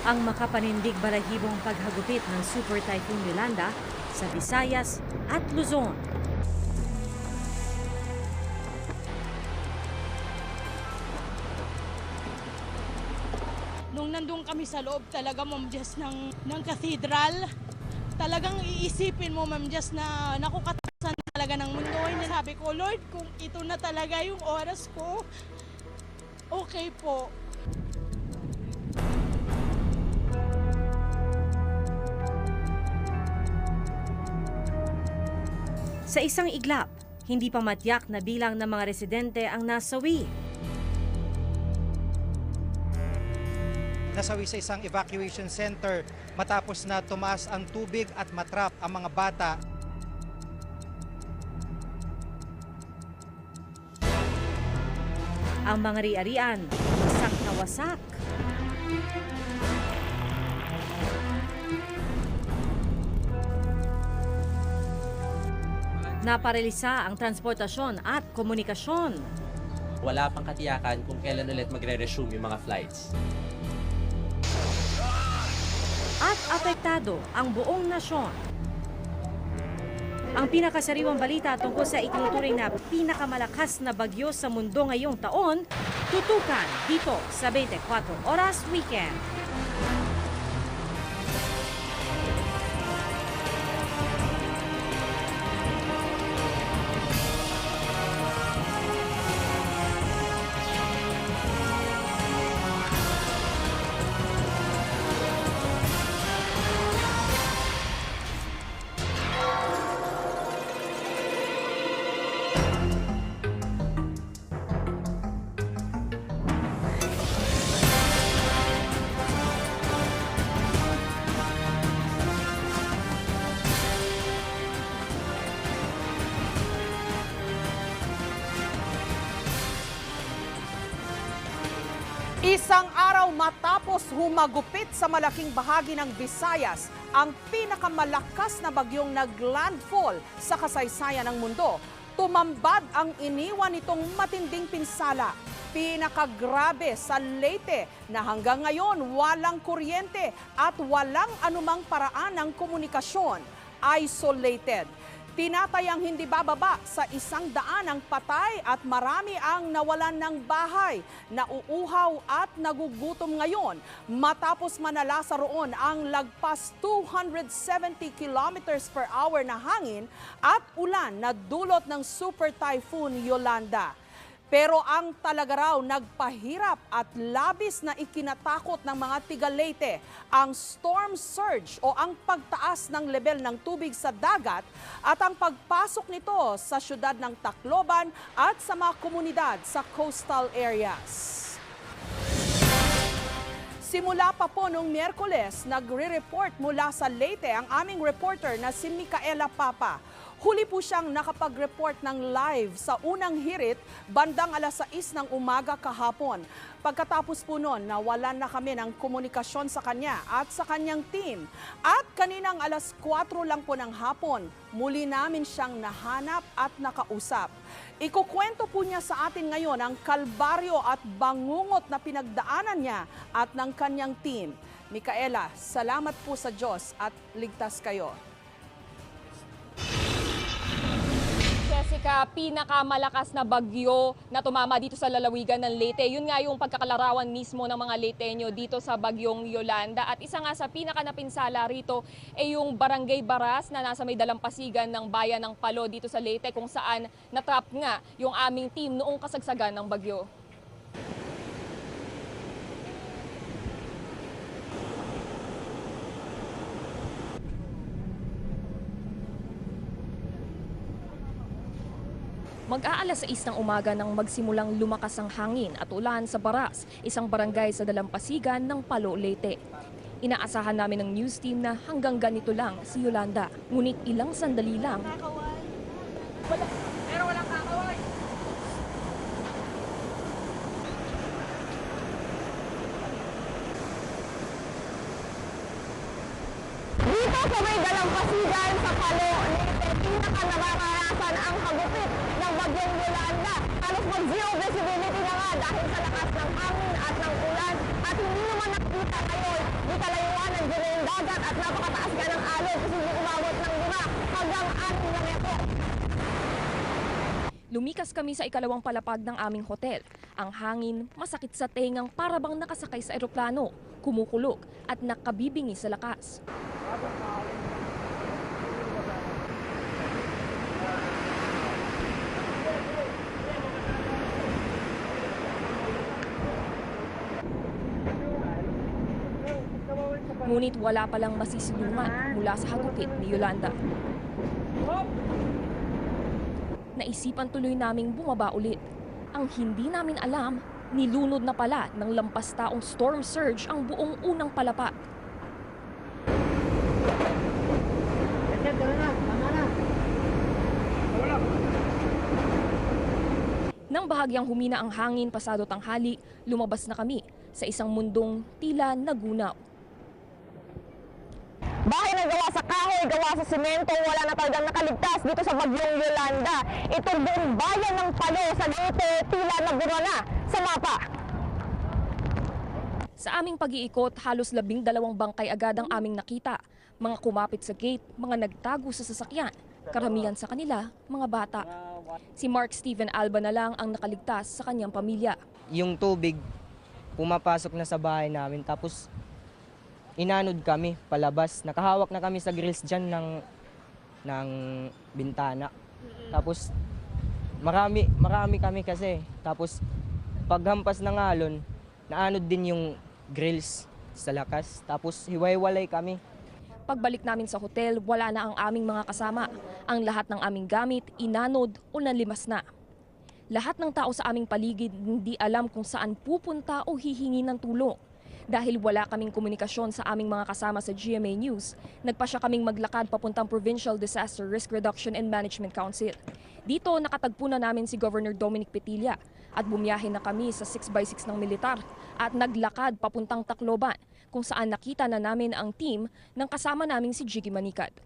ang makapanindig balahibong paghagupit ng Super Typhoon Yolanda sa Visayas at Luzon. Nung nandun kami sa loob talaga, Ma'am Jess, ng cathedral, talagang iisipin mo, Ma'am Jess, na nakukatasan talaga ng mundo. Sabi ko, Lord, kung ito na talaga yung oras ko, okay po. Sa isang iglap, hindi pa matiyak na bilang ng mga residente ang nasawi. Nasawi sa isang evacuation center matapos na tumaas ang tubig at matrap ang mga bata. Ang mga ari-arian, wasak na wasak. Naparalisa ang transportasyon at komunikasyon. Wala pang katiyakan kung kailan ulit magre-resume yung mga flights. At apektado ang buong nasyon. Ang pinakasariwang balita tungkol sa itinuturing na pinakamalakas na bagyo sa mundo ngayong taon, tutukan dito sa 24 Oras Weekend. Isang araw matapos humagupit sa malaking bahagi ng Visayas ang pinakamalakas na bagyong naglandfall sa kasaysayan ng mundo, tumambad ang iniwan nitong matinding pinsala. Pinakagrabe sa Leyte na hanggang ngayon walang kuryente at walang anumang paraan ng komunikasyon. Isolated. Tinatayang hindi bababa sa 100 ang patay at marami ang nawalan ng bahay, nauuhaw at nagugutom ngayon matapos manalasa roon ang lagpas 270 kilometers per hour na hangin at ulan na dulot ng Super Typhoon Yolanda. Pero ang talaga raw nagpahirap at labis na ikinatakot ng mga tiga-Leyte ang storm surge o ang pagtaas ng level ng tubig sa dagat at ang pagpasok nito sa syudad ng Tacloban at sa mga komunidad sa coastal areas. Simula pa po noong Miyerkules, nagre-report mula sa Leyte ang aming reporter na si Micaela Papa. Huli po siyang nakapag-report ng live sa unang hirit bandang 6:00 ng umaga kahapon. Pagkatapos po noon, nawalan na kami ng komunikasyon sa kanya at sa kanyang team. At kaninang 4:00 lang po ng hapon, muli namin siyang nahanap at nakausap. Ikukwento po niya sa atin ngayon ang kalbaryo at bangungot na pinagdaanan niya at ng kanyang team. Micaela, salamat po sa Diyos at ligtas kayo. Jessica, pinakamalakas na bagyo na tumama dito sa lalawigan ng Leyte. Yun nga yung pagkakalarawan mismo ng mga Leyteño dito sa bagyong Yolanda. At isa nga sa pinakanapinsala rito ay yung Barangay Baras na nasa may dalampasigan ng bayan ng Palo dito sa Leyte kung saan natrap nga yung aming team noong kasagsagan ng bagyo. Mag-aalas 6 ng umaga nang magsimulang lumakas ang hangin at ulan sa Baras, isang barangay sa dalampasigan ng Palo, Leyte. Inaasahan namin ng news team na hanggang ganito lang si Yolanda, ngunit ilang sandali lang. Pero walang kakaway. Dito sa may dalampasigan sa Palo, Leyte, pinaka nararanasan ang hagupit ng bagyong Yolanda. Halos mag-0 low visibility na nga dahil sa lakas ng hangin at ng ulan at hindi naman nakita ngayon di kalayuan ng yung dagat at napakataas nga ng alon kasi hindi umabot ng 5 hanggang 6 na metro. Lumikas kami sa ikalawang palapag ng aming hotel. Ang hangin masakit sa tengang para bang nakasakay sa eroplano, kumukulog at nakabibingi sa lakas. Ngunit wala palang masisilungan mula sa hagupit ni Yolanda. Naisipan tuloy naming bumaba ulit. Ang hindi namin alam, nilunod na pala ng lampas taong storm surge ang buong unang palapag. Nang bahagyang humina ang hangin pasado tanghali, lumabas na kami sa isang mundong tila nagunaw. Bahay na gawa sa kahoy, gawa sa semento, wala na talagang nakaligtas dito sa bagyong Yolanda. Itong buong bayan ng Palo sa Leyte, tila nabura na sa mapa. Sa aming pag-iikot, halos 12 bangkay agad ang aming nakita. Mga kumapit sa gate, mga nagtago sa sasakyan. Karamihan sa kanila, mga bata. Si Mark Steven Alba na lang ang nakaligtas sa kanyang pamilya. Yung tubig, pumapasok na sa bahay namin, tapos inanod kami palabas. Nakahawak na kami sa grills dyan ng bintana. Tapos marami kami kasi. Tapos paghampas ng alon, naanod din yung grills sa lakas. Tapos hiwa-hiwalay kami. Pagbalik namin sa hotel, wala na ang aming mga kasama. Ang lahat ng aming gamit, inanod o nalimas na. Lahat ng tao sa aming paligid hindi alam kung saan pupunta o hihingi ng tulong. Dahil wala kaming komunikasyon sa aming mga kasama sa GMA News, nagpasya kaming maglakad papuntang Provincial Disaster Risk Reduction and Management Council. Dito nakatagpo na namin si Governor Dominic Petilla at bumiyahe na kami sa 6x6 ng militar at naglakad papuntang Tacloban kung saan nakita na namin ang team ng kasama naming si Jiggy Manicad.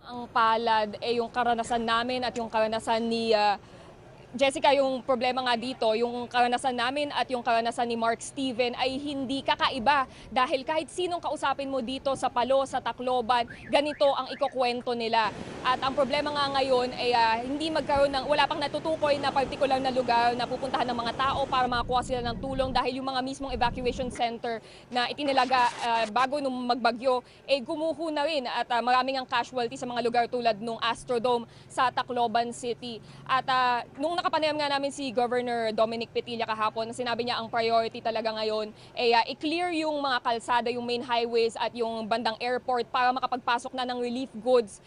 Ang palad ay yung karanasan namin at yung karanasan ni Jessica, yung problema nga dito, yung karanasan namin at yung karanasan ni Mark Steven ay hindi kakaiba dahil kahit sinong kausapin mo dito sa Palo, sa Tacloban, ganito ang ikukwento nila. At ang problema nga ngayon ay hindi magkaroon ng, wala pang natutukoy na particular na lugar na pupuntahan ng mga tao para makakuha sila ng tulong dahil yung mga mismong evacuation center na itinilaga bago nung magbagyo ay gumuho na rin at maraming ang casualty sa mga lugar tulad nung Astrodome sa Tacloban City. At nung nakapanayam nga namin si Governor Dominic Petilla kahapon, sinabi niya ang priority talaga ngayon ay i-clear yung mga kalsada, yung main highways at yung bandang airport para makapagpasok na ng relief goods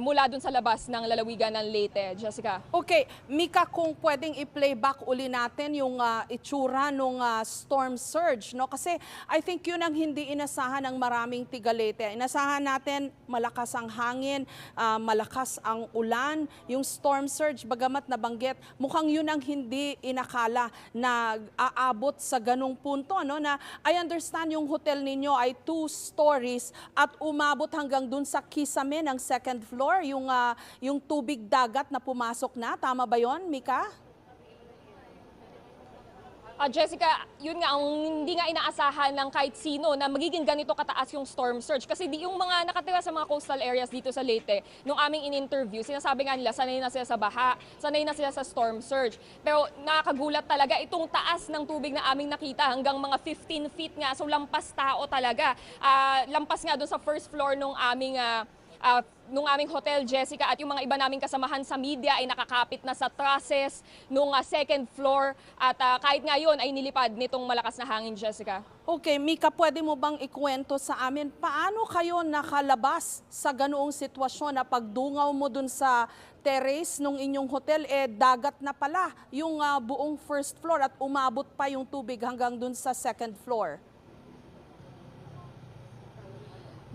mula dun sa labas ng lalawigan ng Leyte. Jessica. Okay, Mika, kung pwedeng i-playback uli natin yung itsura ng storm surge, no? Kasi I think yun ang hindi inasahan ng maraming tiga Leyte. Inasahan natin malakas ang hangin, malakas ang ulan, yung storm surge, bagamat nabanggit, mukhang yun ang hindi inakala na aabot sa ganung punto, no? Na I understand yung hotel ninyo ay 2 stories at umabot hanggang dun sa kisame ng second floor, yung tubig dagat na pumasok na. Tama ba yon, Mika? Jessica, yun nga ang hindi nga inaasahan ng kahit sino na magiging ganito kataas yung storm surge. Kasi yung mga nakatira sa mga coastal areas dito sa Leyte, nung aming in-interview, sinasabi nga nila sanay na sila sa baha, sanay na sila sa storm surge. Pero nakakagulat talaga itong taas ng tubig na aming nakita hanggang mga 15 feet nga. So lampas tao talaga. Lampas nga doon sa first floor nung aming hotel, Jessica, at yung mga iba naming kasamahan sa media ay nakakapit na sa trusses nung second floor at kahit ngayon ay nilipad nitong malakas na hangin, Jessica. Okay, Mika, pwede mo bang ikwento sa amin paano kayo nakalabas sa ganoong sitwasyon na pagdungaw mo dun sa terrace nung inyong hotel, dagat na pala yung buong first floor at umabot pa yung tubig hanggang dun sa second floor?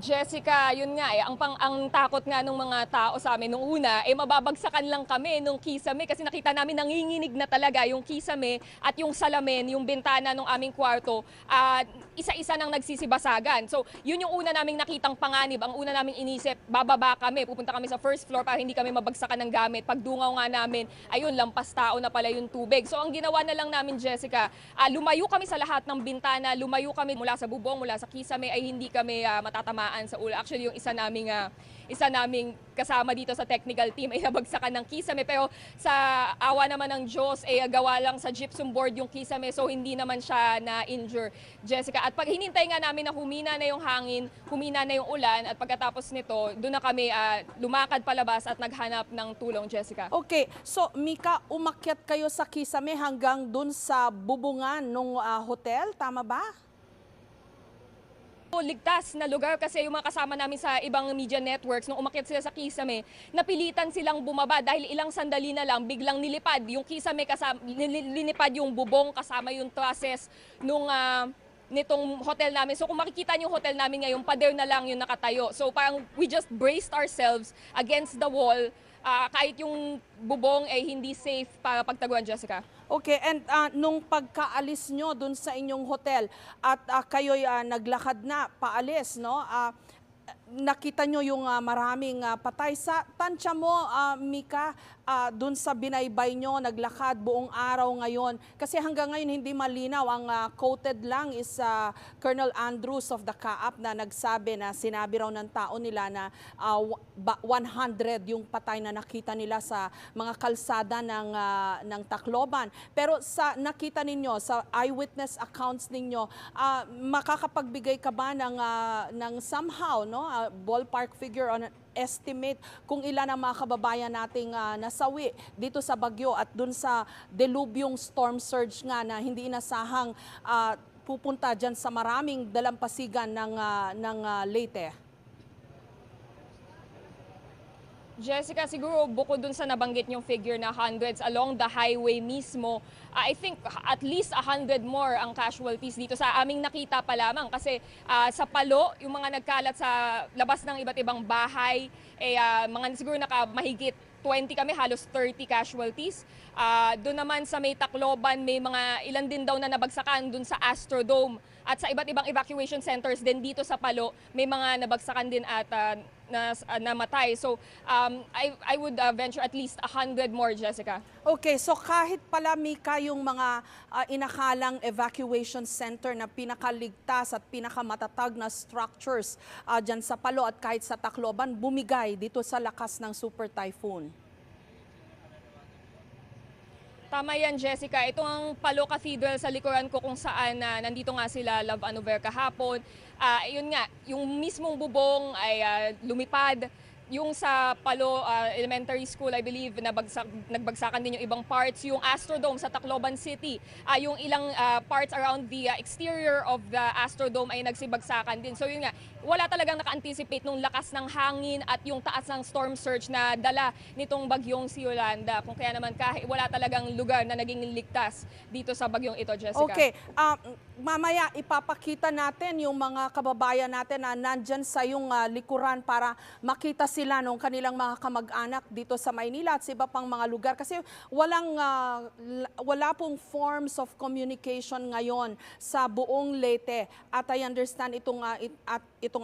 Jessica, yun nga ang takot nga ng mga tao sa amin nung una, mababagsakan lang kami nung kisame kasi nakita namin nanginginig na talaga yung kisame at yung salamin, yung bintana ng aming kwarto, isa-isa nang nagsisibasagan. So, yun yung una naming nakitang panganib. Ang una naming inisip, bababa kami, pupunta kami sa first floor para hindi kami mabagsakan ng gamit. Pagdungaw nga namin, ayun, lampas tao na pala yung tubig. So, ang ginawa na lang namin, Jessica, lumayo kami sa lahat ng bintana, lumayo kami mula sa bubong, mula sa kisame, ay hindi kami matatamaan sa ulo. Actually, yung isa naming kasama dito sa technical team ay nabagsakan ng kisame. Pero sa awa naman ng Diyos, gawa lang sa gypsum board yung kisame. So, hindi naman siya na-injure, Jessica. At pag hinintay nga namin na humina na yung hangin, humina na yung ulan, at pagkatapos nito, doon na kami lumakad palabas at naghanap ng tulong, Jessica. Okay, so Mika, umakyat kayo sa kisame hanggang dun sa bubungan ng hotel, tama ba? Ligtas na lugar kasi yung mga kasama namin sa ibang media networks, nung umakyat sila sa kisame, napilitan silang bumaba dahil ilang sandali na lang biglang nilipad yung kisame, linipad yung bubong kasama yung trusses nitong hotel namin. So kung makikita niyo yung hotel namin ngayon, pader na lang yung nakatayo. So parang we just braced ourselves against the wall, kahit yung bubong ay hindi safe para pagtaguan, Jessica. Okay, and nung pagkaalis nyo dun sa inyong hotel at kayo'y naglakad na paalis, no? Nakita nyo yung maraming patay. Sa tansya mo, Mika, dun sa binaybay nyo, naglakad buong araw ngayon. Kasi hanggang ngayon hindi malinaw. Ang quoted lang is Colonel Andrews of the CAAP na nagsabi na sinabi raw ng tao nila na 100 yung patay na nakita nila sa mga kalsada ng Tacloban. Pero sa nakita ninyo, sa eyewitness accounts ninyo, makakapagbigay ka ba ng somehow, no? Ballpark figure on an estimate kung ilan ang mga kababayan nating nasawi dito sa bagyo at dun sa delubyong storm surge nga na hindi inasahang pupunta dyan sa maraming dalampasigan ng Leyte? Jessica, siguro bukod dun sa nabanggit niyong figure na hundreds along the highway mismo, I think at least 100 more ang casualties dito sa aming nakita pa lamang. Kasi sa Palo, yung mga nagkalat sa labas ng iba't ibang bahay, mga siguro mahigit 20 kami, halos 30 casualties. Doon naman sa may Tacloban, may mga ilan din daw na nabagsakan doon sa Astrodome. At sa iba't ibang evacuation centers din dito sa Palo, may mga nabagsakan din at namatay. So I would venture at least 100 more, Jessica. Okay, so kahit pala, Mika, yung mga inakalang evacuation center na pinakaligtas at pinakamatatag na structures dyan sa Palo at kahit sa Tacloban, bumigay dito sa lakas ng super typhoon. Tama yan, Jessica. Ito ang Palo Cathedral sa likuran ko kung saan nandito nga sila Love Anover kahapon. Yun nga, yung mismong bubong ay lumipad. Yung sa Palo Elementary School, I believe, nagbagsakan din yung ibang parts. Yung Astrodome sa Tacloban City, yung ilang parts around the exterior of the Astrodome ay nagsibagsakan din. So yun nga, wala talagang naka-anticipate nung lakas ng hangin at yung taas ng storm surge na dala nitong bagyong si Yolanda. Kung kaya naman wala talagang lugar na naging ligtas dito sa bagyong ito, Jessica. Okay, mamaya ipapakita natin yung mga kababayan natin na nandyan sa yung likuran para makita sila ng kanilang mga kamag-anak dito sa Maynila at sa iba pang mga lugar. Kasi wala pong forms of communication ngayon sa buong Leyte. At I understand itong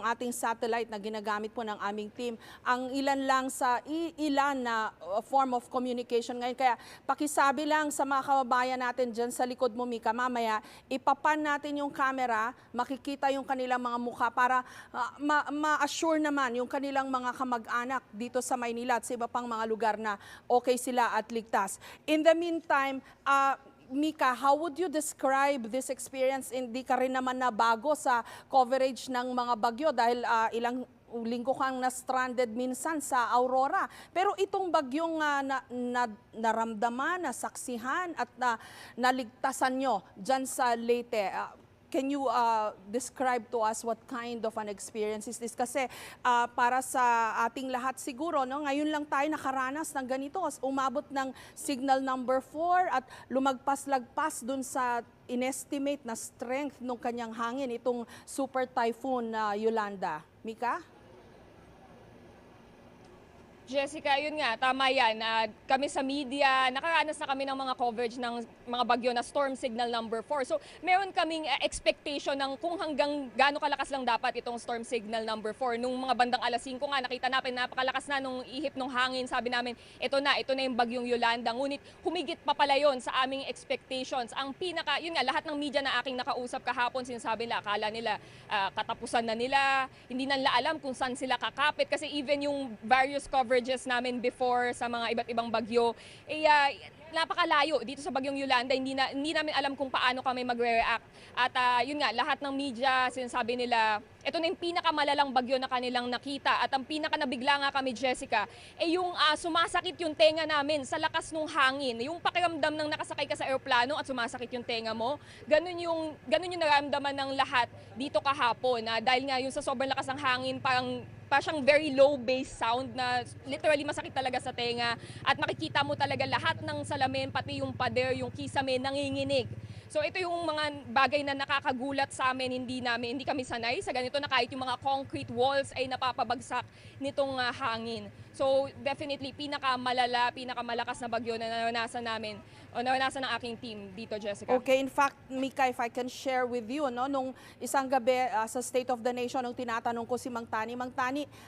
ating satellite na ginagamit po ng aming team, ang ilan lang sa ilan na form of communication ngayon. Kaya pakisabi lang sa mga kababayan natin dyan sa likod mo, Mika, mamaya ipapan natin yung camera, makikita yung kanilang mga mukha para ma-assure naman yung kanilang mga kamag-anak dito sa Maynila at sa iba pang mga lugar na okay sila at ligtas. In the meantime, Mika, how would you describe this experience? Hindi ka rin naman na bago sa coverage ng mga bagyo dahil ilang linggo kang na-stranded minsan sa Aurora. Pero itong bagyong naramdaman, nasaksihan at naligtasan nyo dyan sa Leyte, Can you describe to us what kind of an experience is this? Kasi para sa ating lahat siguro, no, ngayon lang tayo nakaranas ng ganito. Umabot ng signal number 4 at lumagpas-lagpas dun sa inestimate na strength ng kanyang hangin, itong super typhoon na Yolanda. Mika? Jessica, yun nga, tama yan. Kami sa media, nakaranas na kami ng mga coverage ng mga bagyo na storm signal number 4. So, meron kaming expectation ng kung hanggang gaano kalakas lang dapat itong storm signal number 4. Nung mga bandang alas 5 nga, nakita natin napakalakas na nung ihip ng hangin. Sabi namin, ito na yung bagyong Yolanda. Ngunit humigit pa pala yun sa aming expectations. Ang yun nga, lahat ng media na aking nakausap kahapon, sinasabi nila, akala nila katapusan na nila, hindi nila alam kung saan sila kakapit. Kasi even yung various coverages namin before sa mga iba't ibang bagyo, napakalayo dito sa bagyong Yolanda. Hindi namin alam kung paano kami magre-react. At yun nga, lahat ng media sinasabi nila, ito na yung pinakamalalang bagyo na kanilang nakita. At ang pinakanabigla nga kami, Jessica, yung sumasakit yung tenga namin sa lakas ng hangin. Yung pakiramdam ng nakasakay ka sa eroplano at sumasakit yung tenga mo, ganun yung nararamdaman ng lahat dito kahapon. Dahil nga yung sa sobrang lakas ng hangin, parang siyang very low bass sound na literally masakit talaga sa tenga at makikita mo talaga lahat ng salamin, pati yung pader, yung kisame nanginginig. So ito yung mga bagay na nakakagulat sa amin, hindi kami sanay sa ganito na kahit yung mga concrete walls ay napapabagsak nitong hangin. So definitely pinakamalakas na bagyo na naranasan namin o naranasan ng aking team dito, Jessica. Okay, in fact, Mika, if I can share with you, no, nung isang gabi sa State of the Nation, nung tinatanong ko si Mang Tani,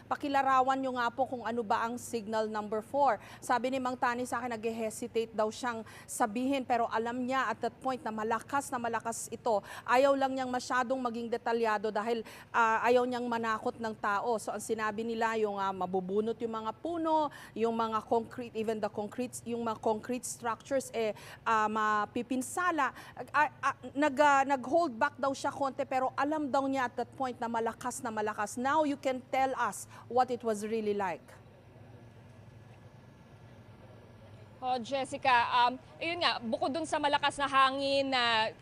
pakilarawan nyo nga po kung ano ba ang signal number 4. Sabi ni Mang Tani sa akin, nag-hesitate daw siyang sabihin, pero alam niya at that point na malakas ito. Ayaw lang niyang masyadong maging detalyado dahil ayaw niyang manakot ng tao. So ang sinabi nila, yung mabubunot yung mga puno, yung mga concrete, even yung mga concrete structures, mapipinsala. Nag-hold back daw siya konti, pero alam daw niya at that point na malakas. Now you can tell us what it was really like. Oh, Jessica, yun nga, bukod dun sa malakas na hangin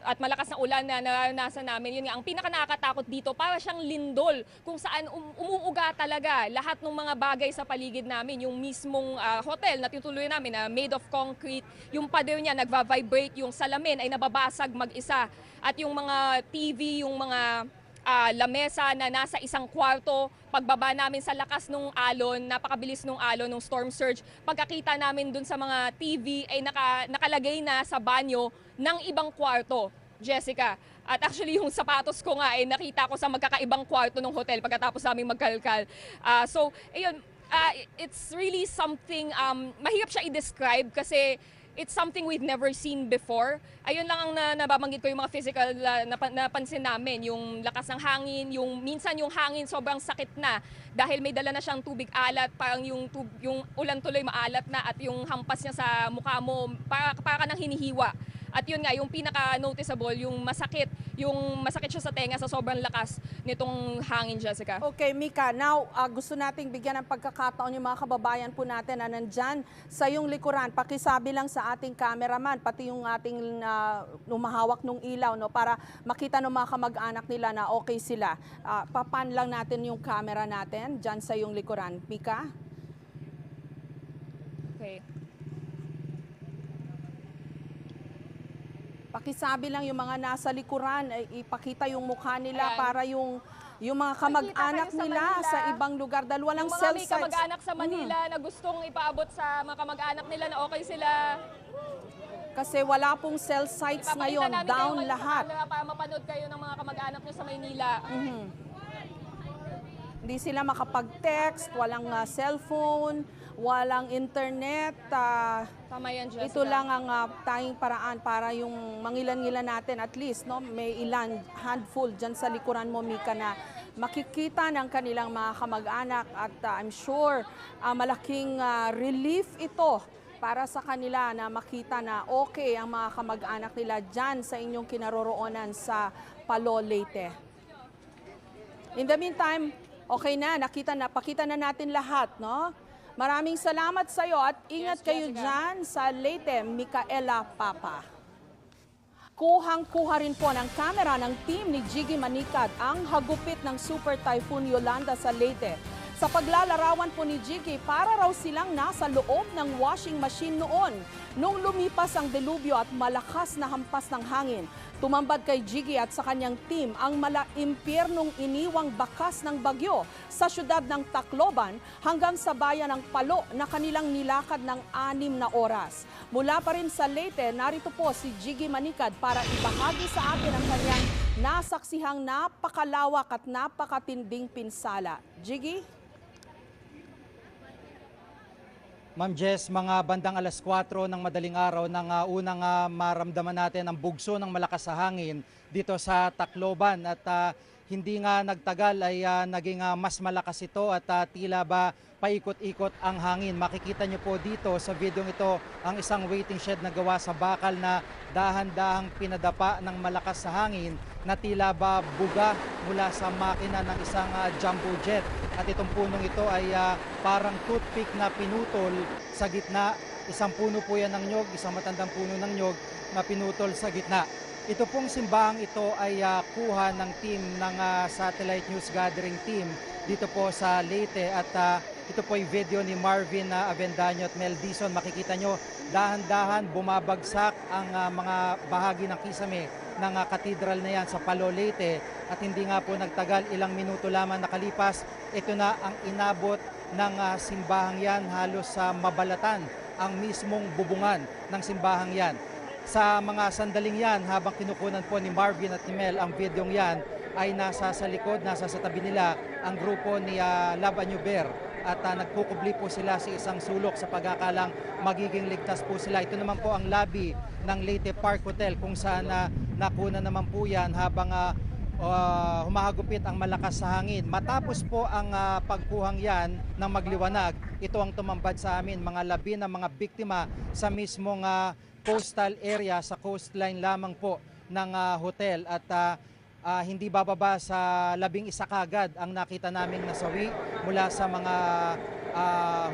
at malakas na ulan na naranasan namin, yun nga, ang pinaka-nakakatakot dito, para siyang lindol kung saan umuuga talaga lahat ng mga bagay sa paligid namin. Yung mismong hotel na tinutuloy namin na made of concrete, yung pader niya nagva-vibrate, yung salamin ay nababasag mag-isa. At yung mga TV, yung mga lamesa na nasa isang kwarto, pagbaba namin sa lakas nung alon, napakabilis nung alon, nung storm surge, pagkakita namin dun sa mga TV ay nakalagay na sa banyo ng ibang kwarto, Jessica. At actually yung sapatos ko nga ay nakita ko sa magkakaibang kwarto ng hotel pagkatapos namin magkalkal. So, ayun, it's really something, mahirap siya i-describe kasi it's something we've never seen before. Ayun lang ang nababanggit ko, yung mga physical napansin namin, yung lakas ng hangin, yung minsan yung hangin sobrang sakit na dahil may dala na siyang tubig alat, parang yung ulan tuloy maalat na at yung hampas niya sa mukha mo, para ka nang hinihiwa. At yun nga, yung pinaka-noticeable, yung masakit siya sa tenga sa sobrang lakas nitong hangin, Jessica. Okay, Mika, now gusto nating bigyan ng pagkakataon yung mga kababayan po natin na nandyan sa iyong likuran. Pakisabi lang sa ating cameraman, pati yung ating lumahawak ng ilaw, no, para makita ng mga kamag-anak nila na okay sila. Papan lang natin yung camera natin dyan sa iyong likuran. Mika? Okay. Pakisabi lang yung mga nasa likuran, ipakita yung mukha nila. Ayan. Para yung mga kamag-anak sa nila Manila, sa ibang lugar dahil walang yung mga cell may sites. kamag-anak sa Manila na gustong ipaabot sa mga kamag-anak nila na okay sila. Kasi wala pong cell sites Ipapakita ngayon, namin down kayo lahat. sa camera para mapanood kayo ng mga kamag-anak nyo sa Maynila. Hindi sila makapag-text, walang cellphone, walang internet. Tama yan, Jessica. Ito lang ang tanging paraan para yung mangilan-ngilan natin at least, no, may ilan, handful dyan sa likuran mo, Mika, na makikita ng kanilang mga kamag-anak at I'm sure malaking relief ito para sa kanila na makita na okay ang mga kamag-anak nila dyan sa inyong kinaroroonan sa Palo, Leyte. In the meantime, okay na, pakita na natin lahat, no? Maraming salamat sa iyo at ingat Yes, kayo Jessica. dyan sa Leyte, Micaela Papa. Kuhang-kuha rin po ng kamera ng team ni Jiggy Manicad ang hagupit ng Super Typhoon Yolanda sa Leyte. Sa paglalarawan po ni Jiggy, para raw silang nasa loob ng washing machine noon nung lumipas ang delubyo at malakas na hampas ng hangin. Tumambad kay Jiggy at sa kanyang team ang impyernong iniwang bakas ng bagyo sa syudad ng Tacloban hanggang sa bayan ng Palo na kanilang nilakad ng 6 na oras. Mula pa rin sa Leyte, narito po si Jiggy Manicad para ibahagi sa atin ang kanyang nasaksihang napakalawak at napakatinding pinsala. Jiggy? Ma'am Jess, mga bandang 4:00 ng madaling araw nang unang maramdaman natin ang bugso ng malakas na hangin dito sa Tacloban at hindi nga nagtagal ay naging mas malakas ito at tila ba paikot-ikot ang hangin. Makikita niyo po dito sa video ito ang isang waiting shed na gawa sa bakal na dahan-dahang pinadapa ng malakas na hangin na tila ba buga mula sa makina ng isang jumbo jet. At itong punong ito ay parang toothpick na pinutol sa gitna. Isang puno po yan ng nyog, isang matandang puno ng nyog na pinutol sa gitna. Ito pong simbahang ito ay kuha ng team ng Satellite News Gathering Team dito po sa Leyte at ito po ay video ni Marvin Avendaño at Mel Dizon. Makikita nyo dahan-dahan bumabagsak ang mga bahagi ng kisame ng katedral na yan sa Palo, Leyte at hindi nga po nagtagal, ilang minuto lamang nakalipas, ito na ang inabot ng simbahang yan, halos sa mabalatan ang mismong bubungan ng simbahang yan. Sa mga sandaling yan, habang kinukunan po ni Marvin at ni Mel ang videong yan, ay nasa sa likod, nasa sa tabi nila ang grupo ni Love a New Bear at nagkukubli po sila sa isang sulok sa pag-akalang magiging ligtas po sila. Ito naman po ang lobby ng Leyte Park Hotel kung saan nakuna naman po yan habang humahagupit ang malakas sa hangin. Matapos po ang pagkuhang yan ng magliwanag, ito ang tumambad sa amin, mga labi ng mga biktima sa mismong coastal area, sa coastline lamang po ng hotel at hindi bababa sa 11 kagad ang nakita naming nasawi mula sa mga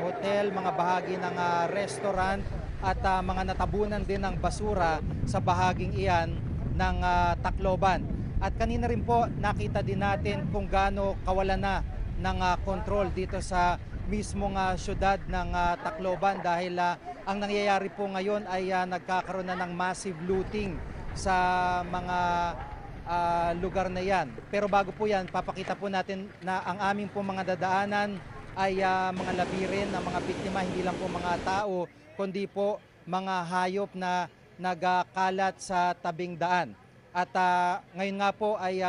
hotel, mga bahagi ng restaurant at mga natabunan din ng basura sa bahaging iyan ng Tacloban. At kanina rin po nakita din natin kung gaano kawalan na ng control dito sa mismong syudad ng Tacloban dahil ang nangyayari po ngayon ay nagkakaroon na ng massive looting sa mga lugar na yan. Pero bago po yan, papakita po natin na ang aming po mga dadaanan ay mga labirin ng mga biktima, hindi lang po mga tao, kundi po mga hayop na nagkalat sa tabing daan. At ngayon nga po ay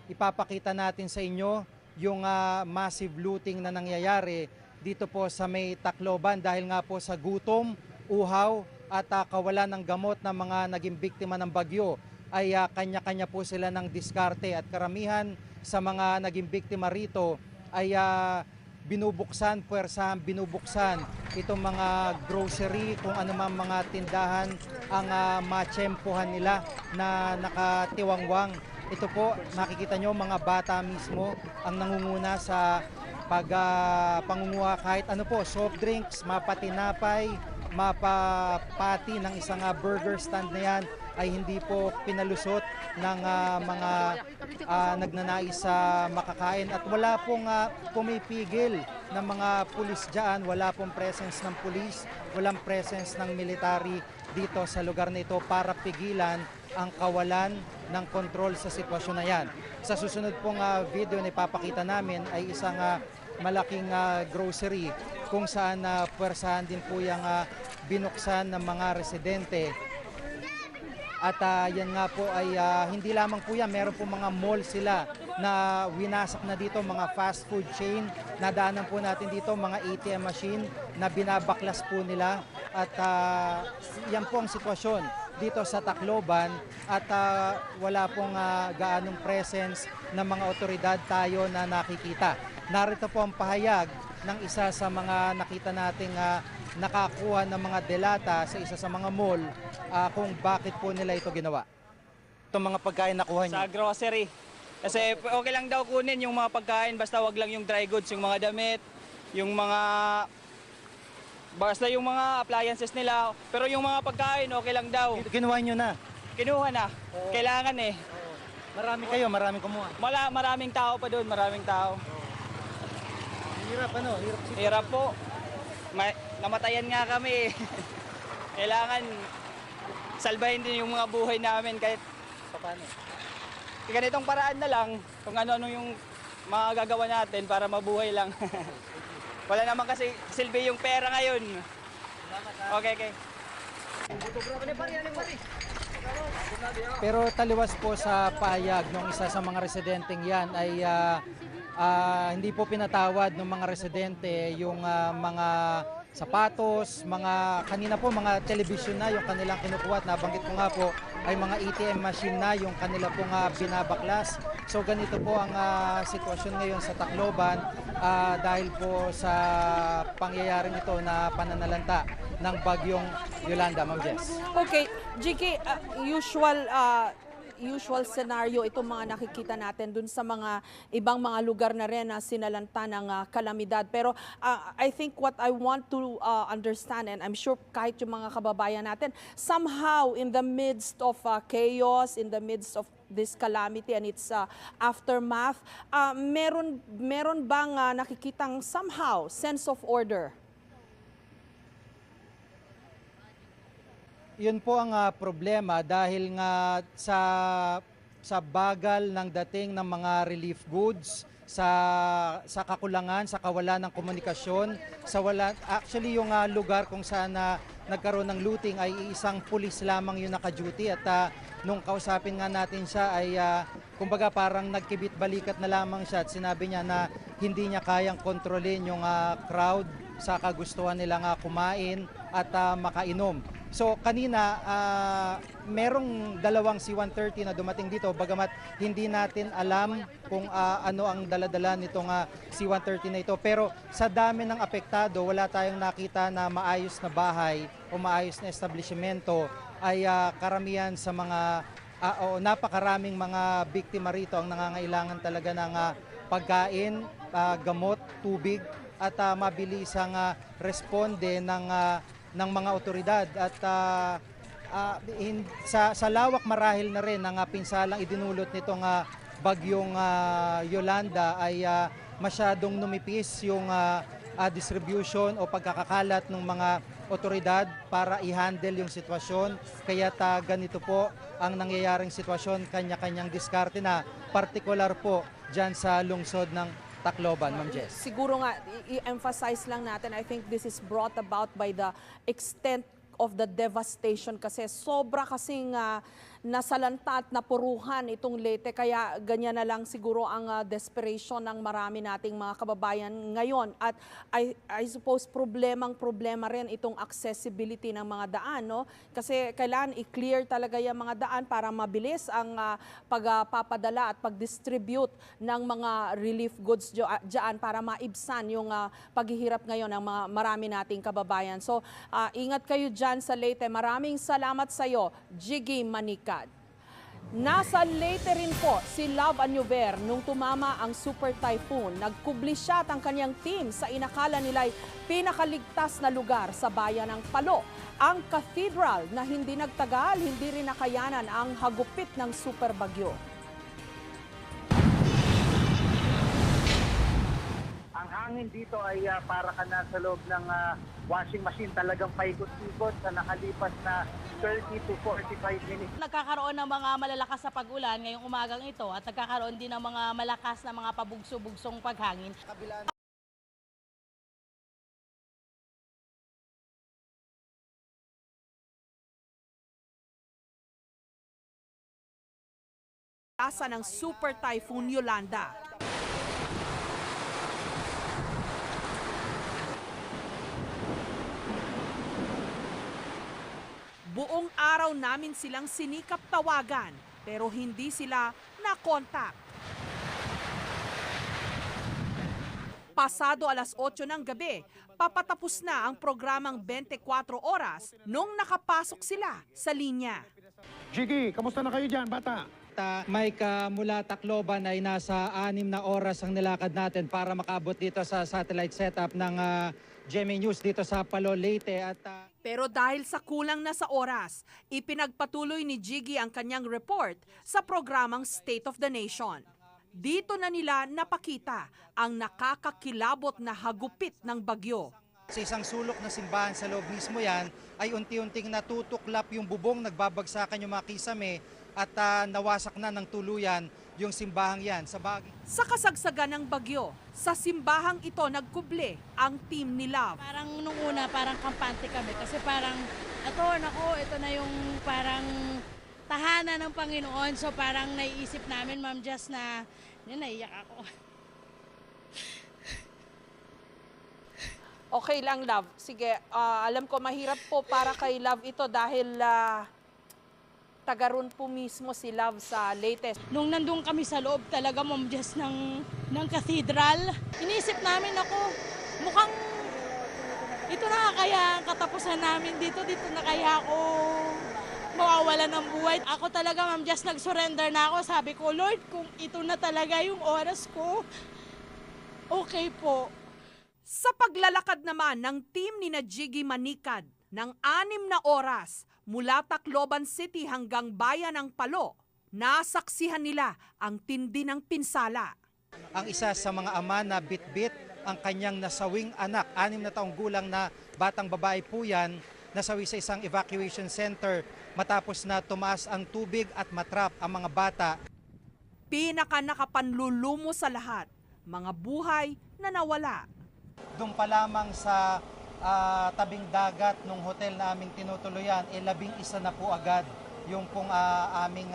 ipapakita natin sa inyo yung massive looting na nangyayari dito po sa may Tacloban dahil nga po sa gutom, uhaw at kawalan ng gamot ng mga naging biktima ng bagyo ay kanya-kanya po sila ng diskarte at karamihan sa mga naging biktima rito ay binubuksan, puwersahan binubuksan itong mga grocery, kung ano man mga tindahan ang matsyempohan nila na nakatiwangwang. Ito po, makikita nyo mga bata mismo ang nangunguna sa pangunguha kahit ano po, soft drinks, mapatinapay, mapapati ng isang burger stand na yan ay hindi po pinalusot ng mga nagnanais sa makakain at wala pong pumipigil ng mga pulis dyan, wala pong presence ng pulis, walang presence ng military dito sa lugar na ito para pigilan ang kawalan ng kontrol sa sitwasyon na yan. Sa susunod pong video na ipapakita namin ay isang malaking grocery kung saan puwersahan din po yung binuksan ng mga residente. At yan nga po ay hindi lamang po yan, meron po mga mall sila na winasak na dito, mga fast food chain. Nadaanan po natin dito mga ATM machine na binabaklas po nila. At yan po ang sitwasyon dito sa Tacloban at wala pong gaanong presence ng mga otoridad tayo na nakikita. Narito po ang pahayag ng isa sa mga nakita nating nakakuha ng mga delata sa isa sa mga mall kung bakit po nila ito ginawa. Itong mga pagkain nakuha niyo? Sa grocery. Kasi okay lang daw kunin yung mga pagkain, basta wag lang yung dry goods, yung mga damit, yung mga basta yung mga appliances nila. Pero yung mga pagkain okay lang daw. Kinuha niyo na? kinuha na. Kailangan eh. Marami kayo, maraming kumuha. Maraming tao pa doon, maraming tao. Hirap ano? Hirap Hirap po. Namatayan nga kami eh. Kailangan salbahin din yung mga buhay namin kahit paano. ganitong paraan na lang kung ano-ano yung mga gagawa natin para mabuhay lang. Wala naman kasi silbi yung pera ngayon. Okay. Pero taliwas po sa payag ng isa sa mga residenteng yan ay hindi po pinatawad ng mga residente yung mga sapatos, kanina po mga television na yung kanilang kinukuha at nabanggit ko nga po ay mga ATM machine na yung kanila pong binabaklas. So ganito po ang sitwasyon ngayon sa Tacloban dahil po sa pangyayaring ito na pananalanta ng bagyong Yolanda, Ma'am Jess. Okay, GK, usual scenario itong mga nakikita natin dun sa mga ibang mga lugar na rin na sinalanta ng kalamidad. Pero I think what I want to understand, and I'm sure kahit yung mga kababayan natin, somehow in the midst of chaos, in the midst of this calamity and its aftermath, meron bang nakikitang somehow sense of order? Yun po ang problema dahil nga sa bagal ng dating ng mga relief goods, sa kakulangan, sa kawalan ng komunikasyon, actually yung lugar kung saan nagkaroon ng looting ay isang pulis lamang yung naka-duty at nung kausapin nga natin siya ay kumbaga parang nagkibit-balikat na lamang siya at sinabi niya na hindi niya kayang kontrolin yung crowd sa kagustuhan nilang kumain at makainom. So kanina, merong dalawang C-130 na dumating dito bagamat hindi natin alam kung ano ang daladala nitong C-130 na ito. Pero sa dami ng apektado, wala tayong nakita na maayos na bahay o maayos na establishmento ay karamihan sa mga napakaraming mga biktima rito ang nangangailangan talaga ng pagkain, gamot, tubig at mabilisang responde ng mga otoridad at sa lawak marahil na rin ng pinsalang idinulot nitong bagyong Yolanda ay masyadong numipis yung distribution o pagkakakalat ng mga otoridad para i-handle yung sitwasyon. Kaya ganito po ang nangyayaring sitwasyon, kanya-kanyang diskarte na partikular po dyan sa lungsod ng Tacloban, Ma'am Jess. Siguro nga, i-emphasize lang natin, I think this is brought about by the extent of the devastation kasi sobra kasing nasalanta at napuruhan itong Leyte, kaya ganyan na lang siguro ang desperation ng marami nating mga kababayan ngayon. At I suppose problema rin itong accessibility ng mga daan, no? Kasi kailangan i-clear talaga yung mga daan para mabilis ang pagpapadala at pag-distribute ng mga relief goods dyan para maibsan yung paghihirap ngayon ng mga marami nating kababayan. So ingat kayo dyan sa Leyte. Maraming salamat sa iyo, Jiggy Manikad. Nasa Leyte rin po si Love Anyover nung tumama ang super typhoon. Nagkubli siya at ang kanyang team sa inakala nila'y pinakaligtas na lugar sa bayan ng Palo. Ang cathedral na hindi nagtagal, hindi rin nakayanan ang hagupit ng super bagyo. Ang hangin dito ay para ka na sa loob ng washing machine, talagang paikot-ikot sa nakalipas na 30 to 45 minutes. Nagkakaroon ng mga malalakas na pag-ulan ngayong umagang ito at nagkakaroon din ng mga malakas na mga pabugso-bugsong paghangin. Asa ng super typhoon Yolanda. Buong araw namin silang sinikap tawagan pero hindi sila na-contact. Pasado alas 8 ng gabi, papatapos na ang programang 24 oras nung nakapasok sila sa linya. Jiggy, kamusta na kayo dyan, bata? Mike, mula Tacloban ay nasa 6 na oras ang nilakad natin para makaabot dito sa satellite setup ng GMA News dito sa Palo, Leyte. At Pero dahil sa kulang na sa oras, ipinagpatuloy ni Jiggy ang kanyang report sa programang State of the Nation. Dito na nila napakita ang nakakakilabot na hagupit ng bagyo. Sa isang sulok na simbahan sa loob mismo yan, ay unti-unting natutuklap yung bubong, nagbabagsakan yung mga kisame at nawasak na ng tuluyan yung simbahang yan. Sa kasagsagan ng bagyo, sa simbahang ito nagkuble ang team ni Love. Parang nung una, parang kampante kami kasi parang, ito na yung parang tahanan ng Panginoon. So parang naiisip namin, Ma'am Jess, na naiyak ako. Okay lang, Love. Sige, alam ko mahirap po para kay Love ito dahil taga ron po mismo si Love sa Leyte. Nung nandun kami sa loob talaga, Ma'am Jess, ng cathedral, inisip namin ako, mukhang ito na kaya ang katapusan namin dito na kaya ako mawawala ng buhay. Ako talaga, Ma'am Jess, nag-surrender na ako. Sabi ko, Lord, kung ito na talaga yung oras ko, okay po. Sa paglalakad naman ng team ni Jiggy Manikad ng 6 na oras mula Tacloban City hanggang bayan ng Palo, nasaksihan nila ang tindi ng pinsala. Ang isa sa mga ama na bitbit ang kanyang nasawing anak, 6 na taong gulang na batang babae po yan, nasawi sa isang evacuation center matapos na tumaas ang tubig at matrap ang mga bata. Pinaka nakapanlulumo sa lahat, mga buhay na nawala. Doon pa lamang sa tabing dagat ng hotel na aming tinutuluyan, 11 na po agad yung pong aming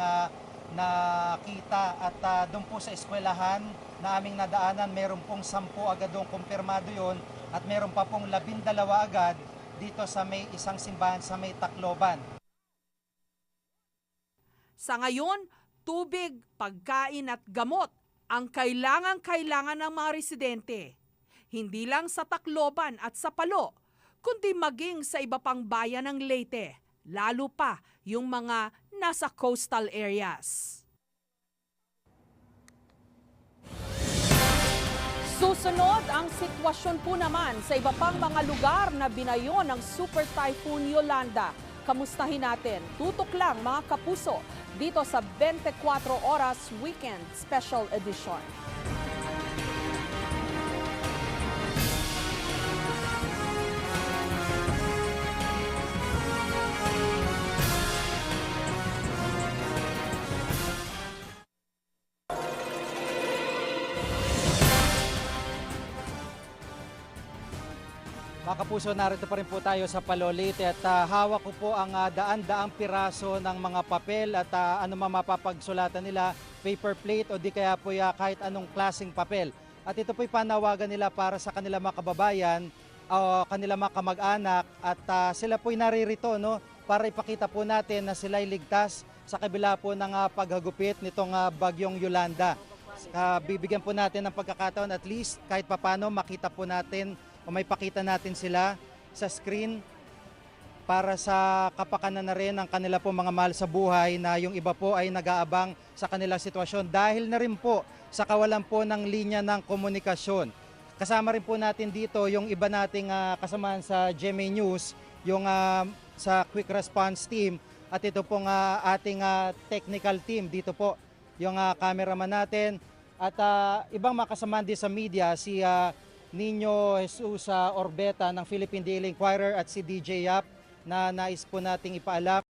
nakita. At doon po sa eskwelahan na aming nadaanan, meron pong 10 agad doon, kumpirmado yun. At meron pa pong 12 agad dito sa may isang simbahan sa may Tacloban. Sa ngayon, tubig, pagkain at gamot ang kailangan ng mga residente. Hindi lang sa Tacloban at sa Palo, kundi maging sa iba pang bayan ng Leyte, lalo pa yung mga nasa coastal areas. Susunod ang sitwasyon po naman sa iba pang mga lugar na binayo ng Super Typhoon Yolanda. Kamustahin natin, tutok lang mga kapuso, dito sa 24 Oras Weekend Special Edition. Mga kapuso, narito pa rin po tayo sa Palo, Leyte at hawak ko po ang daan-daang piraso ng mga papel at ano mapapagsulatan nila, paper plate o di kaya po kahit anong klaseng papel. At ito po'y panawagan nila para sa kanila mga kababayan o kanila mga kamag-anak at sila po'y naririto, no, para ipakita po natin na sila'y ligtas sa kabila po ng paghagupit nitong bagyong Yolanda. Bibigyan po natin ng pagkakataon at least kahit papano makita po natin o may pakita natin sila sa screen para sa kapakanan na rin ng kanila po mga mahal sa buhay na yung iba po ay nag-aabang sa kanilang sitwasyon dahil na rin po sa kawalan po ng linya ng komunikasyon. Kasama rin po natin dito yung iba nating kasamahan sa GMA News, yung sa Quick Response Team at ito pong ating technical team dito po, yung cameraman natin at ibang mga kasamahan din sa media, si Nino Jesus Orbeta ng Philippine Daily Inquirer at si DJ Yap na nais po nating ipaalam.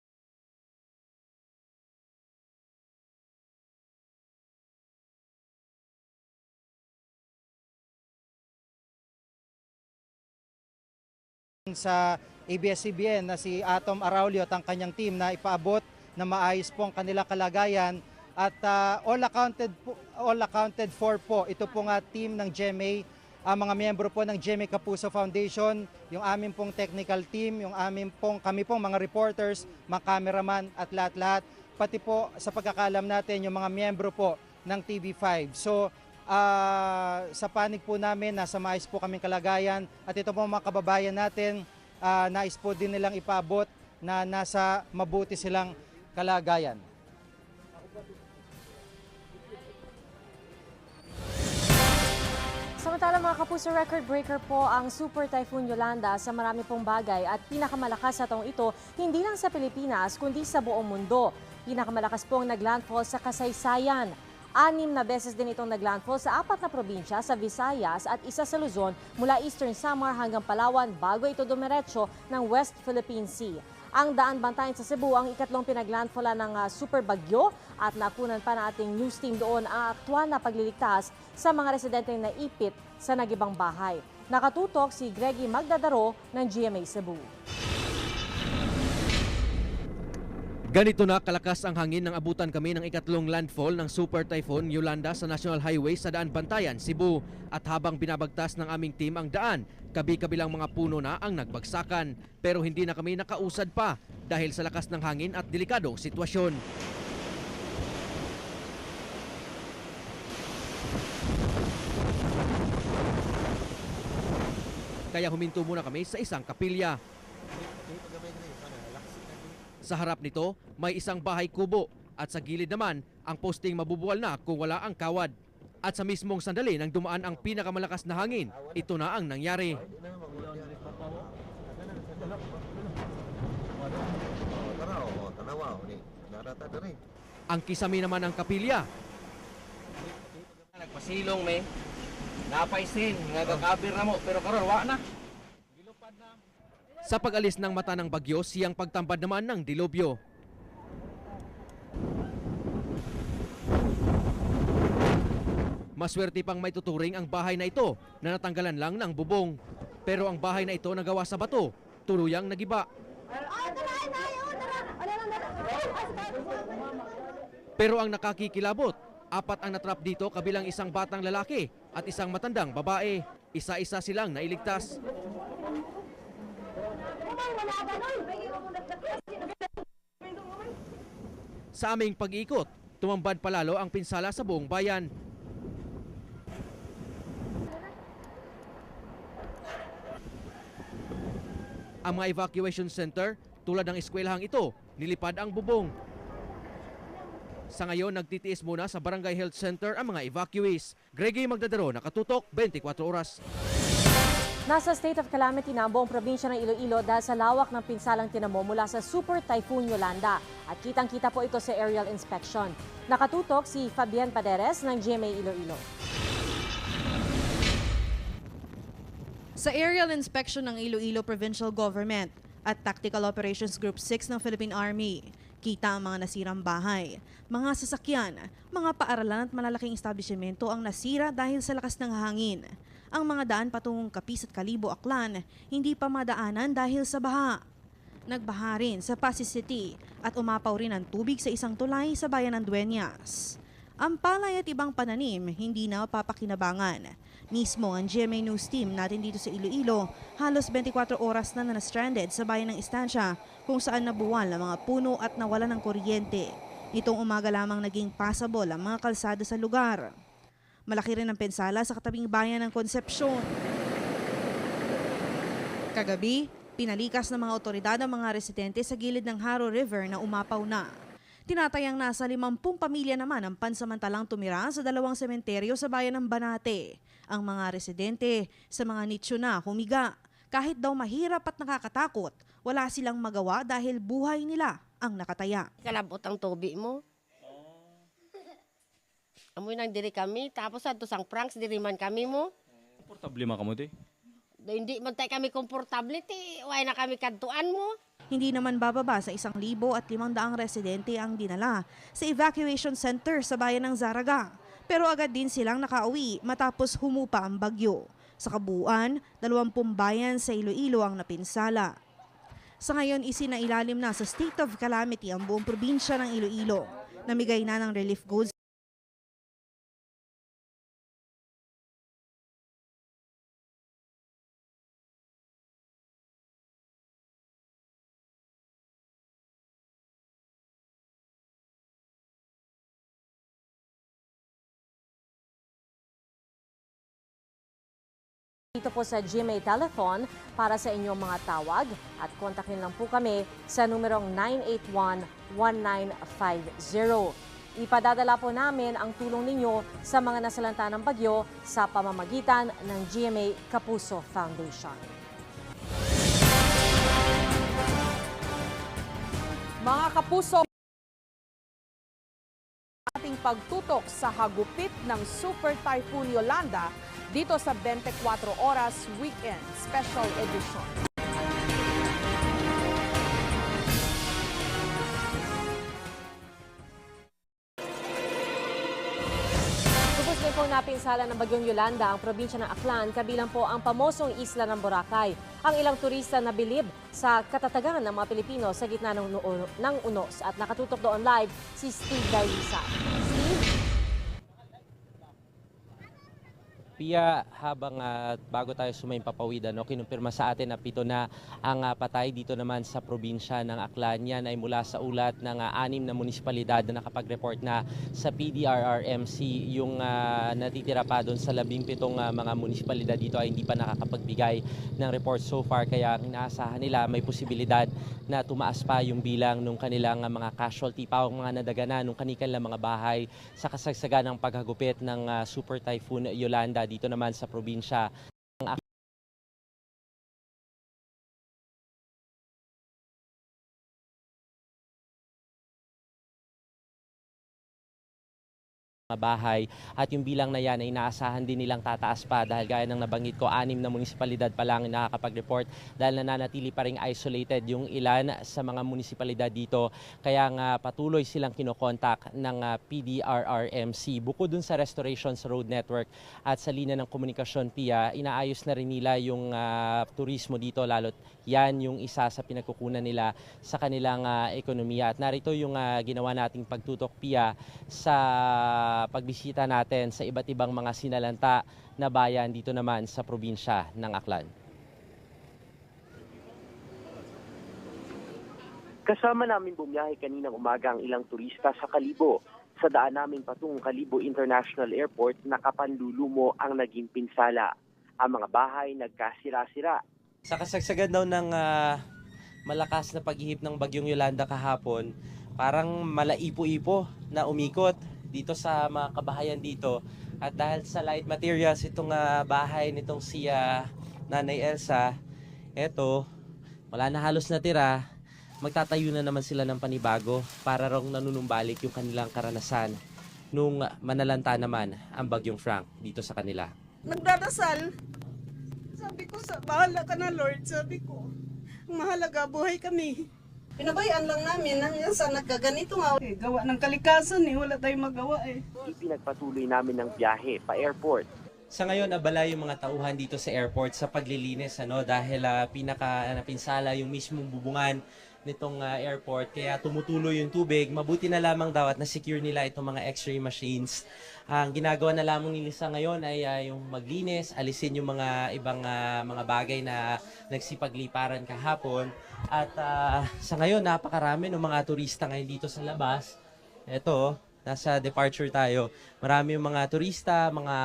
Sa ABS-CBN na si Atom Araulio at ang kanyang team na ipaabot na maayos po ang kanila kalagayan at all accounted for po. Ito po nga team ng GMA, mga miyembro po ng GMA Kapuso Foundation, yung aming pong technical team, yung kami pong mga reporters, mga cameraman at lahat-lahat, pati po sa pagkakalam natin yung mga miyembro po ng TV5. So sa panig po namin, nasa maayos po kaming kalagayan at ito po mga kababayan natin, nais po din nilang ipaabot na nasa mabuti silang kalagayan. Sa Samantala mga kapuso, record breaker po ang Super Typhoon Yolanda sa marami pong bagay at pinakamalakas na taong ito hindi lang sa Pilipinas kundi sa buong mundo. Pinakamalakas pong naglandfall sa kasaysayan. 6 na beses din itong naglandfall sa 4 na probinsya sa Visayas at isa sa Luzon mula Eastern Samar hanggang Palawan bago ito dumiretso ng West Philippine Sea. Ang Daan Bantayan sa Cebu ang ikatlong pinaglandfallan ng super bagyo at nakunan pa na ating news team doon ang aktwal na pagliligtas sa mga residenteng naipit sa nagibang bahay. Nakatutok si Greggy Magdadaro ng GMA Cebu. Ganito na kalakas ang hangin nang abutan kami ng ikatlong landfall ng Super Typhoon Yolanda sa National Highway sa Daan Bantayan, Cebu. At habang binabagtas ng aming team ang daan, kabi-kabilang mga puno na ang nagbagsakan. Pero hindi na kami nakausad pa dahil sa lakas ng hangin at delikadong sitwasyon. Kaya huminto muna kami sa isang kapilya. Sa harap nito, may isang bahay kubo at sa gilid naman ang posting mabubuwal na kung wala ang kawad. At sa mismong sandali nang dumaan ang pinakamalakas na hangin, ito na ang nangyari. Ang kisami naman ng kapilya. Nagpasilong may napaisin, nagakabir na mo, pero karon wa na. Sa pag-alis ng mata ng bagyo, siyang pagtambad naman ng dilubyo. Maswerte pang may tuturing ang bahay na ito na natanggalan lang ng bubong. Pero ang bahay na ito na gawa sa bato, tuluyang nagiba. Pero ang nakakikilabot, 4 ang natrap dito kabilang isang batang lalaki at isang matandang babae. Isa-isa silang nailigtas. Sa aming pag-iikot, tumambad palalo ang pinsala sa buong bayan. Ang mga evacuation center, tulad ng eskwelahang ito, nilipad ang bubong. Sa ngayon, nagtitiis muna sa Barangay Health Center ang mga evacuees. Greggy Magdadaro, Nakatutok, 24 Oras. Nasa state of calamity na ang buong probinsya ng Iloilo dahil sa lawak ng pinsalang tinamo mula sa Super Typhoon Yolanda. At kitang-kita po ito sa aerial inspection. Nakatutok si Fabian Paderes ng GMA Iloilo. Sa aerial inspection ng Iloilo Provincial Government at Tactical Operations Group 6 ng Philippine Army, kita ang mga nasirang bahay, mga sasakyan, mga paaralan at malalaking establishmento ang nasira dahil sa lakas ng hangin. Ang mga daan patungong Capiz at Calibo, Aklan, hindi pa madaanan dahil sa baha. Nagbaha rin sa Pasig City at umapaw rin ang tubig sa isang tulay sa bayan ng Dueñas. Ang palay at ibang pananim hindi na papakinabangan. Mismo ang GMA News team natin dito sa Iloilo, halos 24 oras na na-stranded sa bayan ng Estancia kung saan nabuwal ang mga puno at nawala ng kuryente. Nitong umaga lamang naging passable ang mga kalsada sa lugar. Malaki rin ang pensala sa katabing bayan ng Concepcion. Kagabi, pinalikas ng mga otoridad ang mga residente sa gilid ng Haro River na umapaw na. Tinatayang nasa 50 pamilya naman ang pansamantalang tumira sa 2 sementeryo sa bayan ng Banate. Ang mga residente sa mga nicho na humiga. Kahit daw mahirap at nakakatakot, wala silang magawa dahil buhay nila ang nakataya. Kalabot ang tubi mo. Amoy nang diri kami, tapos ato sang pranks diri man kami mo. Komportable man kamo di? Hindi man tay kami komportable ti, way na kami kadtuan mo. Hindi naman bababa sa 1,500 residente ang dinala sa evacuation center sa bayan ng Zaraga. Pero agad din silang nakauwi matapos humupa ang bagyo. Sa kabuuan, 20 bayan sa Iloilo ang napinsala. Sa ngayon, isinailalim na sa state of calamity ang buong probinsya ng Iloilo. Namigay na ng relief goods dito po sa GMA Telephone para sa inyong mga tawag at kontakin lang po kami sa numerong 981-1950. Ipadadala po namin ang tulong ninyo sa mga nasalanta ng bagyo sa pamamagitan ng GMA Kapuso Foundation. Mga kapuso, ating pagtutok sa hagupit ng Super Typhoon Yolanda dito sa 24 Oras Weekend Special Edition. Tupos din pong napinsala ng bagyong Yolanda ang probinsya ng Aklan, kabilang po ang pamosong isla ng Boracay. Ang ilang turista na bilib sa katatagan ng mga Pilipino sa gitna ng unos. At nakatutok doon live si Steve Gailisa. Steve? Pia, habang bago tayo sumayin-papawid, kinumpirma sa atin na 7 na ang patay dito naman sa probinsya ng Aklan. Yan ay mula sa ulat ng 6 na munisipalidad na nakapag-report na sa PDRRMC. Yung natitira pa doon sa 17 mga munisipalidad dito ay hindi pa nakakapagbigay ng report so far. Kaya inaasahan nila may posibilidad na tumaas pa yung bilang ng kanilang mga casualty pa o mga nadagana ng kanilang mga bahay sa kasagsagan ng paghagupit ng Super Typhoon Yolanda dito naman sa probinsya ng bahay at yung bilang na yan ay inaasahan din nilang tataas pa dahil gaya ng nabanggit ko 6 na munisipalidad pa lang nakakapag-report dahil nananatili pa ring isolated yung ilan sa mga munisipalidad dito kaya nga patuloy silang kinokontak ng PDRRMC. Bukod dun sa restoration sa road network at sa linya ng komunikasyon, Pia, inaayos na rin nila yung turismo dito lalo't yan yung isa sa pinagkukunan nila sa kanilang ekonomiya at narito yung ginawa nating pagtutok, Pia, sa pagbisita natin sa iba't ibang mga sinalanta na bayan dito naman sa probinsya ng Aklan. Kasama namin bumiyahe kaninang umaga ang ilang turista sa Kalibo. Sa daan namin patungong Kalibo International Airport, nakapanlulumo ang naging pinsala. Ang mga bahay nagkasira-sira. Sa kasagsagan daw ng malakas na paghihip ng bagyong Yolanda kahapon, parang malaipo-ipo na umikot dito sa mga kabahayan dito. At dahil sa light materials, itong bahay nitong si Nanay Elsa, eto, wala na halos natira, magtatayo na naman sila ng panibago para raw nanunumbalik yung kanilang karanasan nung manalanta naman ang bagyong Frank dito sa kanila. Nagdarasal. Sabi ko, bahala ka na Lord, sabi ko. Mahalaga, buhay kami. Pinabayaan lang namin hanggang sa nagkaganito nga. Gawa ng kalikasan wala tayong magawa Ipinagpatuloy namin ng biyahe pa airport. Sa ngayon, abala yung mga tauhan dito sa airport sa paglilinis dahil pinaka-napinsala yung mismong bubungan nitong airport. Kaya tumutuloy yung tubig. Mabuti na lamang daw at na-secure nila itong mga x-ray machines. Ang ginagawa na lamang nila sa ngayon ay yung maglinis, alisin yung mga ibang mga bagay na nagsipagliparan kahapon. At sa ngayon, napakarami ng mga turista ngayon dito sa labas. Ito, nasa departure tayo. Marami yung mga turista, mga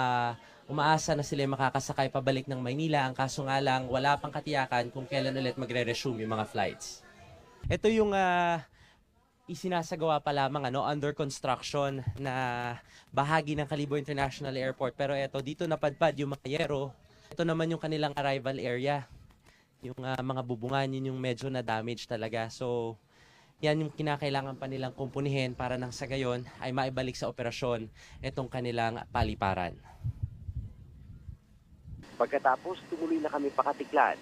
umaasa na sila makakasakay pabalik ng Maynila. Ang kaso nga lang, wala pang katiyakan kung kailan ulit magre-resume yung mga flights. Ito yung isinasagawa pa lamang under construction na bahagi ng Kalibo International Airport. Pero ito, dito napadpad yung Makayero. Ito naman yung kanilang arrival area. Yung mga bubungan, yun yung medyo na-damage talaga. So, yan yung kinakailangan pa nilang kumpunihin para nang sa gayon ay maibalik sa operasyon itong kanilang paliparan. Pagkatapos, tumuloy na kami pakatiklan.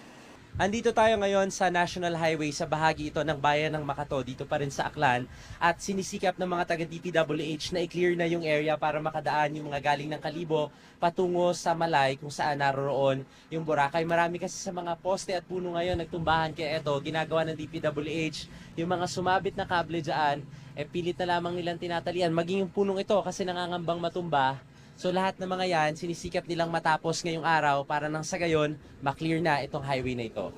Andito tayo ngayon sa National Highway sa bahagi ito ng bayan ng Makato, dito pa rin sa Aklan. At sinisikap ng mga taga-DPWH na i-clear na yung area para makadaan yung mga galing ng Kalibo patungo sa Malay kung saan naroroon yung Boracay. Marami kasi sa mga poste at puno ngayon nagtumbahan, kaya ito, ginagawa ng DPWH, yung mga sumabit na kable dyan, pilit na lamang nilang tinatalian. Maging yung punong ito kasi nangangambang matumba. So lahat ng mga yan, sinisikap nilang matapos ngayong araw para nang sa gayon, maklear na itong highway na ito.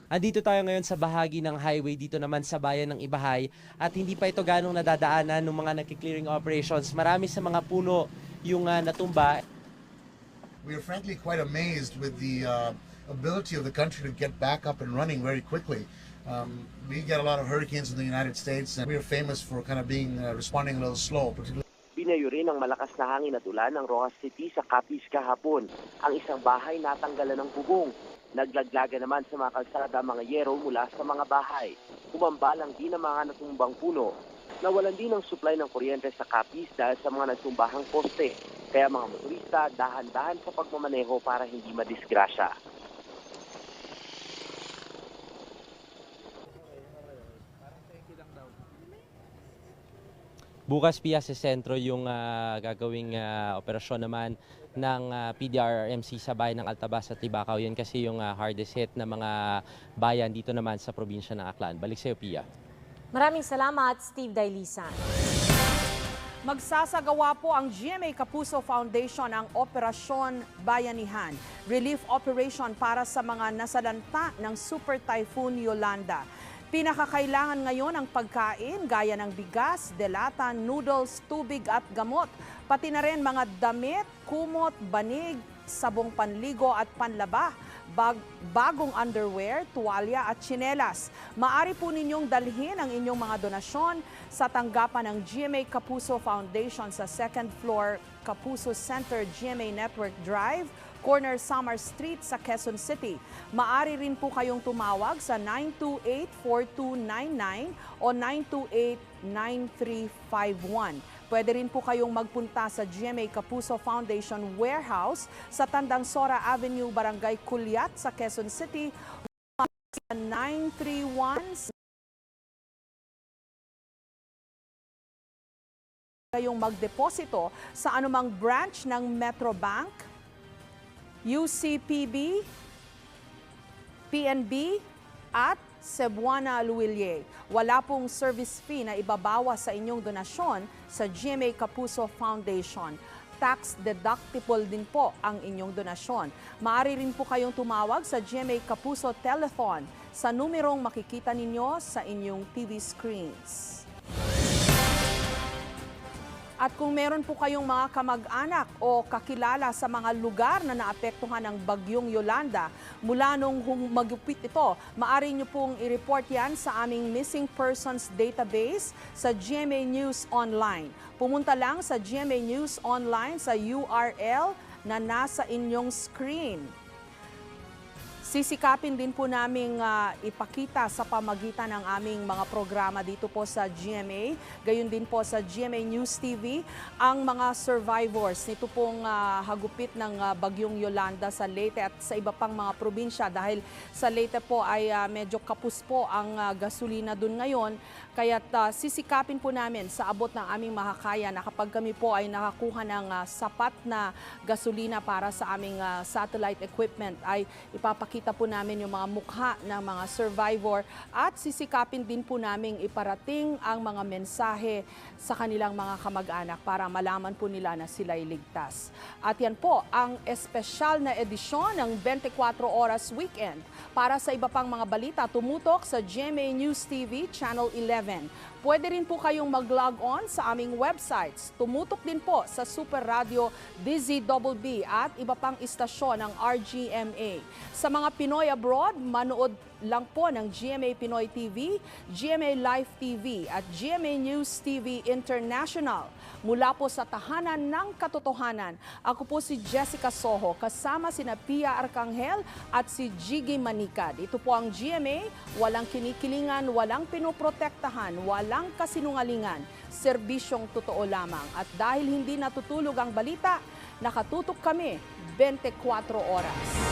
Andito tayo ngayon sa bahagi ng highway dito naman sa bayan ng Ibahay at hindi pa ito ganong nadadaanan ng mga nagki-clearing operations. Marami sa mga puno yung natumba. We are frankly quite amazed with the ability of the country to get back up and running very quickly. We get a lot of hurricanes in the United States, and we're famous for kind of being responding a little slow, particularly. Binayo rin ng malakas na hangin at ulan ng Rojas City sa Capiz kahapon. Ang isang bahay natanggalan ng bubong. Naglaglaga naman sa mga kalsada ang mga yero mula sa mga bahay. Umambalang din ang mga natumbang puno. Nawalan din ng supply ng kuryente sa Capiz dahil sa mga natumbahang poste. Kaya mga motorista dahan-dahan sa pagmamaneho para hindi madisgrasya. Bukas Pia sa sentro yung gagawing operasyon naman ng PDRRMC sa bayan ng Altabas at Tibacao. Yan kasi yung hardest hit na mga bayan dito naman sa probinsya ng Aklan. Balik sa iyo, Pia. Maraming salamat, Steve Dailisan. Magsasagawa po ang GMA Kapuso Foundation ng Operasyon Bayanihan, relief operation para sa mga nasalanta ng Super Typhoon Yolanda. Pinakakailangan ngayon ang pagkain gaya ng bigas, delata, noodles, tubig at gamot. Pati na rin mga damit, kumot, banig, sabong panligo at panlaba, bagong underwear, tuwalya at tsinelas. Maari po ninyong dalhin ang inyong mga donasyon sa tanggapan ng GMA Kapuso Foundation sa 2nd floor Kapuso Center GMA Network Drive, corner Samar Street sa Quezon City. Maari rin po kayong tumawag sa 928-4299 o 928-9351. Pwede rin po kayong magpunta sa GMA Kapuso Foundation Warehouse sa Tandang Sora Avenue, Barangay Culiat sa Quezon City sa 931 kayong magdeposito sa anumang branch ng Metrobank, UCPB, PNB at Cebuana Luwilye. Wala pong service fee na ibabawas sa inyong donasyon sa GMA Kapuso Foundation. Tax deductible din po ang inyong donasyon. Maaari rin po kayong tumawag sa GMA Kapuso Telephone sa numerong makikita ninyo sa inyong TV screens. At kung meron po kayong mga kamag-anak o kakilala sa mga lugar na naapektuhan ng bagyong Yolanda mula nung magupit ito, maaari nyo pong i-report yan sa aming Missing Persons Database sa GMA News Online. Pumunta lang sa GMA News Online sa URL na nasa inyong screen. Sisikapin din po naming ipakita sa pamagitan ng aming mga programa dito po sa GMA, gayon din po sa GMA News TV, ang mga survivors nito pong hagupit ng bagyong Yolanda sa Leyte at sa iba pang mga probinsya. Dahil sa Leyte po ay medyo kapos po ang gasolina dun ngayon, kaya't sisikapin po namin sa abot ng aming makakaya na kapag kami po ay nakakuha ng sapat na gasolina para sa aming satellite equipment ay ipapakita po namin yung mga mukha ng mga survivor at sisikapin din po namin iparating ang mga mensahe sa kanilang mga kamag-anak para malaman po nila na sila'y ligtas. At yan po ang espesyal na edisyon ng 24 Oras Weekend. Para sa iba pang mga balita, tumutok sa GMA News TV Channel 11. Pwede rin po kayong mag-log on sa aming websites. Tumutok din po sa Super Radio DZBB at iba pang istasyon ng RGMA. Sa mga Pinoy abroad, manood lang po ng GMA Pinoy TV, GMA Live TV at GMA News TV International. Mula po sa tahanan ng katotohanan, ako po si Jessica Soho, kasama sina Pia Arcangel at si Jiggy Manicad. Ito po ang GMA, walang kinikilingan, walang pinoprotektahan, walang kasinungalingan, serbisyong totoo lamang. At dahil hindi natutulog ang balita, nakatutok kami 24 oras.